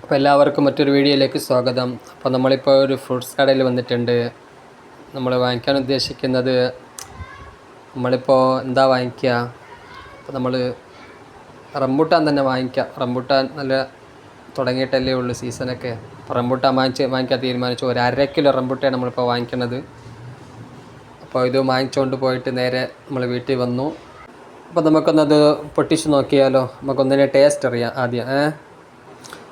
അപ്പോൾ എല്ലാവർക്കും മറ്റൊരു വീഡിയോയിലേക്ക് സ്വാഗതം. അപ്പോൾ നമ്മളിപ്പോൾ ഒരു ഫ്രൂട്ട്സ് കടയിൽ വന്നിട്ടുണ്ട്. നമ്മൾ വാങ്ങിക്കാൻ ഉദ്ദേശിക്കുന്നത് നമ്മളിപ്പോൾ എന്താ വാങ്ങിക്കുക? അപ്പോൾ നമ്മൾ റംബൂട്ടാൻ തന്നെ വാങ്ങിക്കാം. റംബൂട്ടാൻ നല്ല തുടങ്ങിയിട്ടല്ലേ ഉള്ളൂ സീസണൊക്കെ. അപ്പോൾ റംബൂട്ടാൻ വാങ്ങിക്കാൻ തീരുമാനിച്ചു. ഒരു 1/2 കിലോ റംബൂട്ടാൻ നമ്മളിപ്പോൾ വാങ്ങിക്കണത്. അപ്പോൾ ഇത് വാങ്ങിച്ചുകൊണ്ട് പോയിട്ട് നേരെ നമ്മൾ വീട്ടിൽ വന്നു. അപ്പോൾ നമുക്കൊന്നത് പൊട്ടിച്ച് നോക്കിയാലോ? നമുക്കൊന്നിനെ ടേസ്റ്റ് അറിയാം ആദ്യം.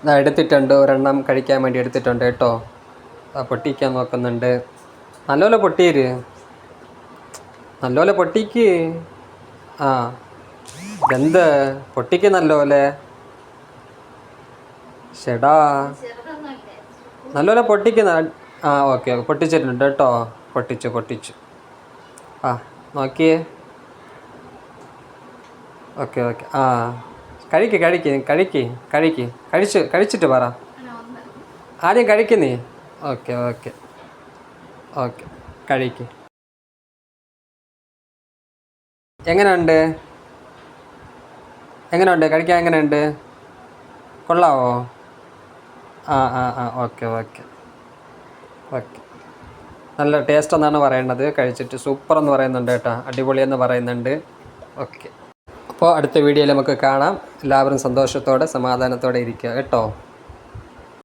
ഇതാ എടുത്തിട്ടുണ്ട്, ഒരെണ്ണം കഴിക്കാൻ വേണ്ടി എടുത്തിട്ടുണ്ട് കേട്ടോ. പൊട്ടിക്കാൻ നോക്കുന്നുണ്ട്. നല്ലപോലെ പൊട്ടിയേര്, നല്ലപോലെ പൊട്ടിക്ക്. ആ എന്ത് പൊട്ടിക്ക് നല്ലപോലെ. ഷെടാ നല്ലപോലെ പൊട്ടിക്കുന്ന. ആ ഓക്കെ പൊട്ടിച്ചിട്ടുണ്ട് കേട്ടോ. പൊട്ടിച്ചു. ആ നോക്കിയേ. ഓക്കെ ആ കഴിച്ചിട്ട് പറ. ആദ്യം കഴിക്കുന്നേ. ഓക്കെ കഴിക്ക്. എങ്ങനെയുണ്ട് കഴിക്കാൻ? എങ്ങനെയുണ്ട്? കൊള്ളാവോ? ആ ഓക്കെ നല്ല ടേസ്റ്റ് എന്നാണ് പറയേണ്ടത്. കഴിച്ചിട്ട് സൂപ്പർ എന്ന് പറയുന്നുണ്ട് കേട്ടോ. അടിപൊളിയെന്ന് പറയുന്നുണ്ട്. ഓക്കെ, അപ്പോൾ അടുത്ത വീഡിയോയിൽ നമുക്ക് കാണാം. എല്ലാവരും സന്തോഷത്തോടെ സമാധാനത്തോടെ ഇരിക്കുക കേട്ടോ.